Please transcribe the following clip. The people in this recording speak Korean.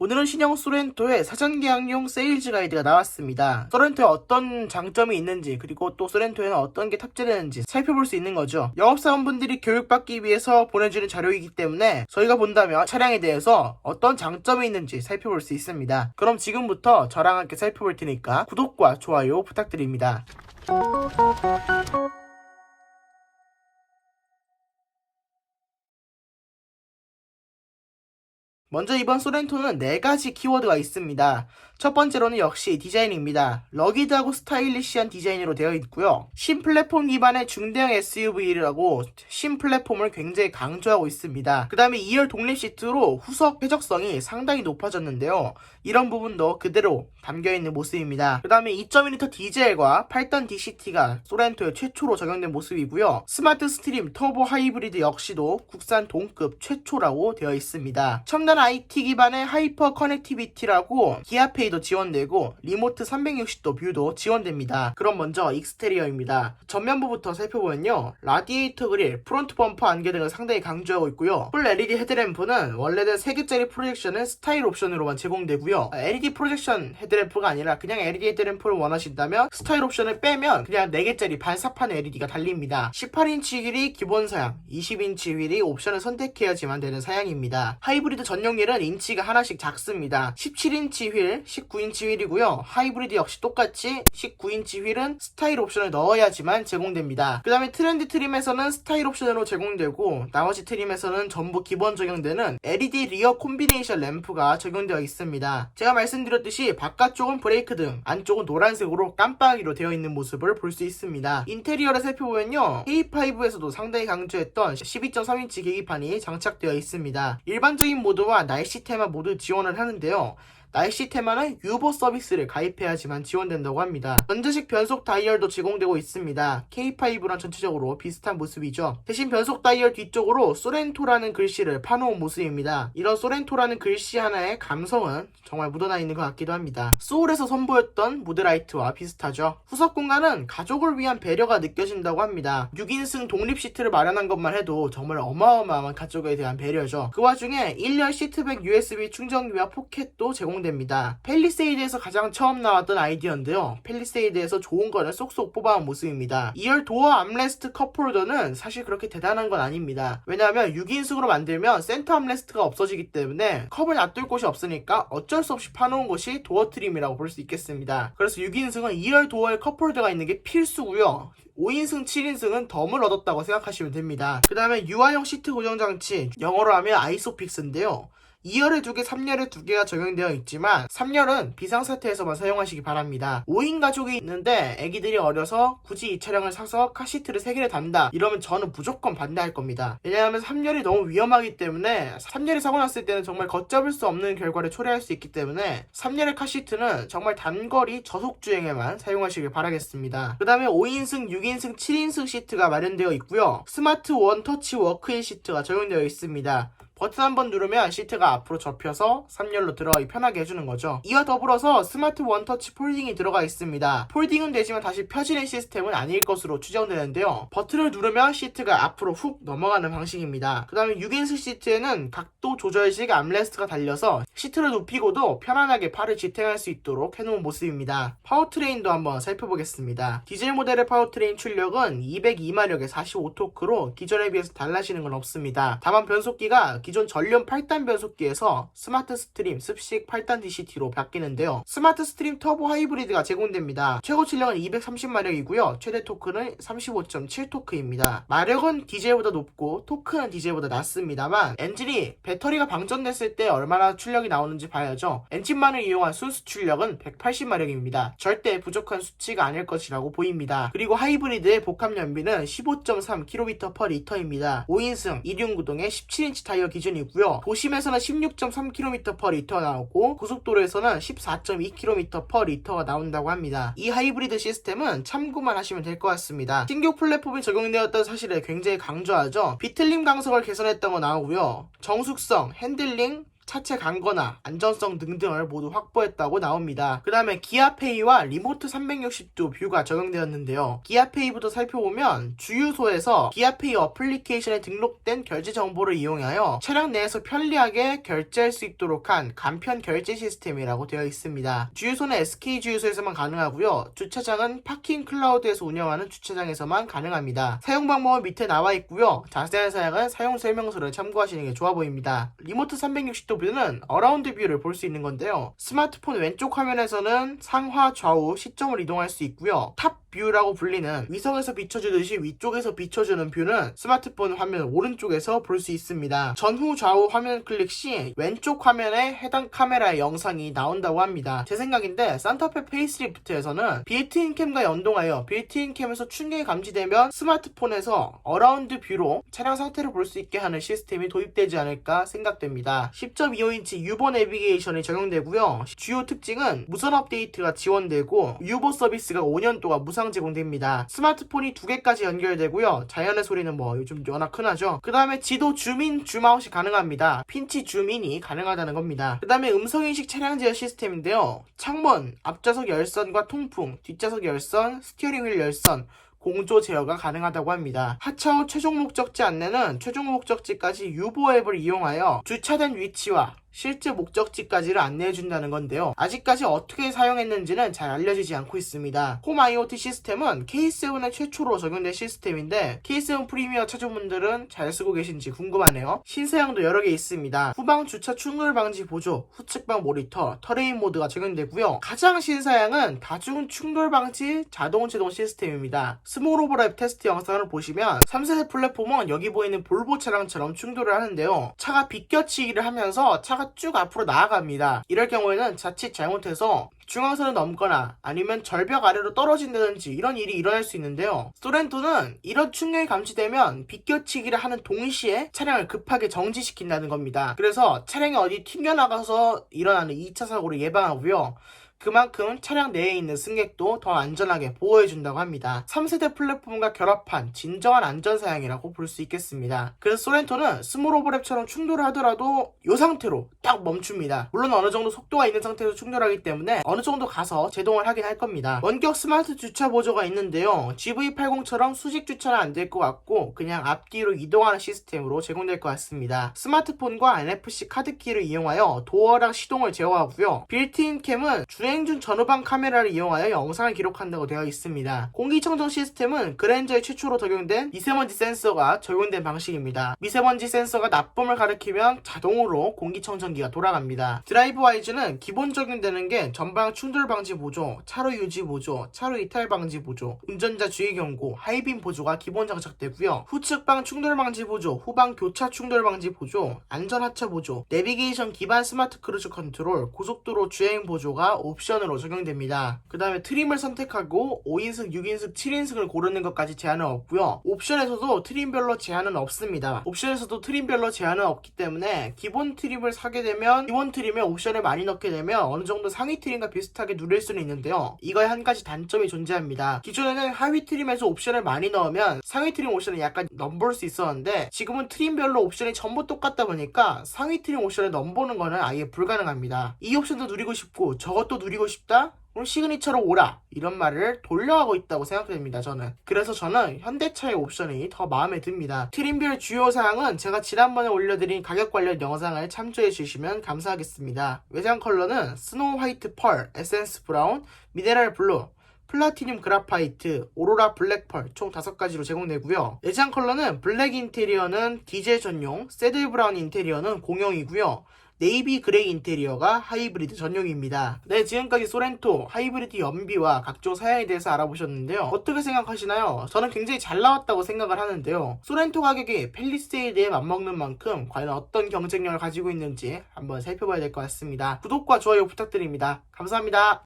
오늘은 신형 소렌토의 사전 계약용 세일즈 가이드가 나왔습니다. 소렌토에 어떤 장점이 있는지, 그리고 또 소렌토에는 어떤 게 탑재되는지 살펴볼 수 있는 거죠. 영업사원분들이 교육받기 위해서 보내주는 자료이기 때문에 저희가 본다면 차량에 대해서 어떤 장점이 있는지 살펴볼 수 있습니다. 그럼 지금부터 저랑 함께 살펴볼 테니까 구독과 좋아요 부탁드립니다. 먼저 이번 소렌토는 4가지 키워드가 있습니다. 첫 번째로는 역시 디자인입니다. 러기드하고 스타일리시한 디자인으로 되어 있고요. 신플랫폼 기반의 중대형 SUV라고 신플랫폼을 굉장히 강조하고 있습니다. 그 다음에 2열 독립 시트로 후석 쾌적성이 상당히 높아졌는데요. 이런 부분도 그대로 담겨있는 모습입니다. 그 다음에 2.2L 디젤과 8단 DCT가 소렌토에 최초로 적용된 모습이고요. 스마트 스트림 터보 하이브리드 역시도 국산 동급 최초라고 되어 있습니다. 첨단 IT 기반의 하이퍼 커넥티비티라고 기아페이도 지원되고 리모트 360도 뷰도 지원됩니다. 그럼 먼저 익스테리어입니다. 전면부부터 살펴보면요. 라디에이터 그릴, 프론트 범퍼 안개 등을 상당히 강조하고 있고요. 풀 LED 헤드램프는 원래는 3개짜리 프로젝션은 스타일 옵션으로만 제공되고요. LED 프로젝션 헤드램프가 아니라 그냥 LED 헤드램프를 원하신다면 스타일 옵션을 빼면 그냥 4개짜리 반사판 LED가 달립니다. 18인치 휠이 기본 사양, 20인치 휠이 옵션을 선택해야지만 되는 사양입니다. 하이브리드 전용 휠은 인치가 하나씩 작습니다. 17인치 휠, 19인치 휠이고요. 하이브리드 역시 똑같이 19인치 휠은 스타일 옵션을 넣어야지만 제공됩니다. 그 다음에 트렌드 트림에서는 스타일 옵션으로 제공되고 나머지 트림에서는 전부 기본 적용되는 LED 리어 콤비네이션 램프가 적용되어 있습니다. 제가 말씀드렸듯이 바깥쪽은 브레이크 등 안쪽은 노란색으로 깜빡이로 되어 있는 모습을 볼 수 있습니다. 인테리어를 살펴보면요. K5에서도 상당히 강조했던 12.3인치 계기판이 장착되어 있습니다. 일반적인 모드와 날씨 테마 모두 지원을 하는데요. 날씨 테마는 유보 서비스를 가입해야지만 지원된다고 합니다. 전자식 변속 다이얼도 제공되고 있습니다. K5랑 전체적으로 비슷한 모습이죠. 대신 변속 다이얼 뒤쪽으로 소렌토라는 글씨를 파놓은 모습입니다. 이런 소렌토라는 글씨 하나의 감성은 정말 묻어나 있는 것 같기도 합니다. 소울에서 선보였던 무드라이트와 비슷하죠. 후석 공간은 가족을 위한 배려가 느껴진다고 합니다. 6인승 독립 시트를 마련한 것만 해도 정말 어마어마한 가족에 대한 배려죠. 그 와중에 1열 시트백 USB 충전기와 포켓도 제공됩니다. 팰리세이드에서 가장 처음 나왔던 아이디어인데요. 팰리세이드에서 좋은 거는 쏙쏙 뽑아온 모습입니다. 2열 도어 암레스트 컵홀더는 사실 그렇게 대단한 건 아닙니다. 왜냐하면 6인승으로 만들면 센터 암레스트가 없어지기 때문에 컵을 놔둘 곳이 없으니까 어쩔 수 없이 파놓은 것이 도어 트림이라고 볼 수 있겠습니다. 그래서 6인승은 2열 도어에 컵홀더가 있는 게 필수고요. 5인승, 7인승은 덤을 얻었다고 생각하시면 됩니다. 그 다음에 유아용 시트 고정 장치, 영어로 하면 아이소픽스인데요. 2열에 2개, 3열에 2개가 적용되어 있지만 3열은 비상사태에서만 사용하시기 바랍니다. 5인 가족이 있는데 애기들이 어려서 굳이 이 차량을 사서 카시트를 3개를 단다 이러면 저는 무조건 반대할 겁니다. 왜냐하면 3열이 너무 위험하기 때문에 3열이 사고 났을 때는 정말 걷잡을 수 없는 결과를 초래할 수 있기 때문에 3열의 카시트는 정말 단거리 저속주행에만 사용하시길 바라겠습니다. 그 다음에 5인승, 6인승, 7인승 시트가 마련되어 있고요. 스마트 원 터치 워크인 시트가 적용되어 있습니다. 버튼 한번 누르면 시트가 앞으로 접혀서 3열로 들어가기 편하게 해주는 거죠. 이와 더불어서 스마트 원터치 폴딩이 들어가 있습니다. 폴딩은 되지만 다시 펴지는 시스템은 아닐 것으로 추정되는데요. 버튼을 누르면 시트가 앞으로 훅 넘어가는 방식입니다. 그 다음에 6인승 시트에는 각도 조절식 암레스트가 달려서 시트를 눕히고도 편안하게 팔을 지탱할 수 있도록 해놓은 모습입니다. 파워트레인도 한번 살펴보겠습니다. 디젤 모델의 파워트레인 출력은 202마력의 45토크로 기존에 비해서 달라지는 건 없습니다. 다만 변속기가 기존 전륜 8단 변속기에서 스마트 스트림 습식 8단 DCT로 바뀌는데요. 스마트 스트림 터보 하이브리드가 제공됩니다. 최고 출력은 230마력이고요. 최대 토크는 35.7토크입니다. 마력은 디젤보다 높고 토크는 디젤보다 낮습니다만 엔진이 배터리가 방전됐을 때 얼마나 출력이 나오는지 봐야죠. 엔진만을 이용한 순수 출력은 180마력입니다. 절대 부족한 수치가 아닐 것이라고 보입니다. 그리고 하이브리드의 복합 연비는 15.3km/L입니다. 5인승 2륜구동의 17인치 타이어 기준이고요. 도심에서는 16.3km/L 나오고 고속도로에서는 14.2km/L가 나온다고 합니다. 이 하이브리드 시스템은 참고만 하시면 될 것 같습니다. 신규 플랫폼이 적용되었다는 사실을 굉장히 강조하죠. 비틀림 강성을 개선했다고 나오고요. 정숙성, 핸들링, 차체 강건화, 안전성 등등을 모두 확보했다고 나옵니다. 그 다음에 기아페이와 리모트 360도 뷰가 적용되었는데요. 기아페이부터 살펴보면 주유소에서 기아페이 어플리케이션에 등록된 결제 정보를 이용하여 차량 내에서 편리하게 결제할 수 있도록 한 간편 결제 시스템이라고 되어 있습니다. 주유소는 SK 주유소에서만 가능하고요. 주차장은 파킹 클라우드에서 운영하는 주차장에서만 가능합니다. 사용 방법은 밑에 나와 있고요. 자세한 사양은 사용 설명서를 참고하시는 게 좋아 보입니다. 리모트 360도 뷰는 어라운드 뷰를 볼 수 있는 건데요. 스마트폰 왼쪽 화면에서는 상하 좌우 시점을 이동할 수 있고요. 탑 뷰라고 불리는 위성에서 비춰주듯이 위쪽에서 비춰주는 뷰는 스마트폰 화면 오른쪽에서 볼 수 있습니다. 전후 좌우 화면 클릭 시 왼쪽 화면에 해당 카메라의 영상이 나온다고 합니다. 제 생각인데 산타페 페이스리프트에서는 빌트인 캠과 연동하여 빌트인 캠에서 충격이 감지되면 스마트폰에서 어라운드 뷰로 차량 상태를 볼 수 있게 하는 시스템이 도입되지 않을까 생각됩니다. 10.25인치 유보 내비게이션이 적용되고요. 주요 특징은 무선 업데이트가 지원되고 유보 서비스가 5년 동안 무상 제공됩니다. 스마트폰이 2개까지 연결되고요. 자연의 소리는 뭐 요즘 워낙 흔하죠. 그 다음에 지도 줌인 줌아웃이 가능합니다. 핀치 줌인이 가능하다는 겁니다. 그 다음에 음성인식 차량 제어 시스템인데요. 창문, 앞좌석 열선과 통풍, 뒷좌석 열선, 스티어링 휠 열선, 공조 제어가 가능하다고 합니다. 하차 후 최종 목적지 안내는 최종 목적지까지 유보 앱을 이용하여 주차된 위치와 실제 목적지까지를 안내해준다는 건데요. 아직까지 어떻게 사용했는지는 잘 알려지지 않고 있습니다. 홈 IoT 시스템은 K7의 최초로 적용된 시스템인데 K7 프리미어 차주분들은 잘 쓰고 계신지 궁금하네요. 신사양도 여러 개 있습니다. 후방 주차 충돌 방지 보조, 후측방 모니터, 터레인 모드가 적용되고요. 가장 신사양은 다중 충돌 방지 자동 제동 시스템입니다. 스몰 오버랩 테스트 영상을 보시면 3세대 플랫폼은 여기 보이는 볼보 차량처럼 충돌을 하는데요. 차가 비껴치기를 하면서 차가 쭉 앞으로 나아갑니다. 이럴 경우에는 자칫 잘못해서 중앙선을 넘거나 아니면 절벽 아래로 떨어진다든지 이런 일이 일어날 수 있는데요. 소렌토는 이런 충격이 감지되면 비껴치기를 하는 동시에 차량을 급하게 정지시킨다는 겁니다. 그래서 차량이 어디 튕겨나가서 일어나는 2차 사고를 예방하고요. 그만큼 차량 내에 있는 승객도 더 안전하게 보호해준다고 합니다. 3세대 플랫폼과 결합한 진정한 안전사양이라고 볼 수 있겠습니다. 그래서 소렌토는 스몰 오버랩처럼 충돌을 하더라도 이 상태로 딱 멈춥니다. 물론 어느 정도 속도가 있는 상태에서 충돌하기 때문에 어느 정도 가서 제동을 하긴 할 겁니다. 원격 스마트 주차 보조가 있는데요. GV80처럼 수직 주차는 안 될 것 같고 그냥 앞뒤로 이동하는 시스템으로 제공될 것 같습니다. 스마트폰과 NFC 카드키를 이용하여 도어랑 시동을 제어하고요. 빌트인 캠은 주행 중 전후방 카메라를 이용하여 영상을 기록한다고 되어 있습니다. 공기청정 시스템은 그랜저에 최초로 적용된 미세먼지 센서가 적용된 방식입니다. 미세먼지 센서가 나쁨을 가리키면 자동으로 공기청정기가 돌아갑니다. 드라이브 와이즈는 기본 적용되는 게 전방 충돌 방지 보조, 차로 유지 보조, 차로 이탈 방지 보조, 운전자 주의 경고, 하이빔 보조가 기본 장착되고요. 후측방 충돌 방지 보조, 후방 교차 충돌 방지 보조, 안전 하차 보조, 내비게이션 기반 스마트 크루즈 컨트롤, 고속도로 주행 보조가 옵션으로 적용됩니다. 그 다음에 트림을 선택하고 5인승, 6인승, 7인승을 고르는 것까지 제한은 없고요. 옵션에서도 트림별로 제한은 없습니다. 옵션에서도 트림별로 제한은 없기 때문에 기본 트림을 사게 되면 기본 트림에 옵션을 많이 넣게 되면 어느 정도 상위 트림과 비슷하게 누릴 수는 있는데요. 이거에 한 가지 단점이 존재합니다. 기존에는 하위 트림에서 옵션을 많이 넣으면 상위 트림 옵션을 약간 넘볼 수 있었는데 지금은 트림별로 옵션이 전부 똑같다 보니까 상위 트림 옵션을 넘보는 거는 아예 불가능합니다. 이 옵션도 누리고 싶고 저것도 누리고 싶다? 그럼 시그니처로 오라 이런 말을 돌려하고 있다고 생각됩니다. 저는 그래서 저는 현대차의 옵션이 더 마음에 듭니다. 트림별 주요 사항은 제가 지난번에 올려드린 가격 관련 영상을 참조해 주시면 감사하겠습니다. 외장 컬러는 스노우 화이트 펄, 에센스 브라운, 미네랄 블루, 플라티늄 그라파이트, 오로라 블랙펄 총 5가지로 제공되고요. 내장 컬러는 블랙 인테리어는 디젤 전용, 새들 브라운 인테리어는 공용이고요. 네이비 그레이 인테리어가 하이브리드 전용입니다. 네, 지금까지 소렌토 하이브리드 연비와 각종 사양에 대해서 알아보셨는데요. 어떻게 생각하시나요? 저는 굉장히 잘 나왔다고 생각을 하는데요. 소렌토 가격이 펠리세이드에 맞먹는 만큼 과연 어떤 경쟁력을 가지고 있는지 한번 살펴봐야 될 것 같습니다. 구독과 좋아요 부탁드립니다. 감사합니다.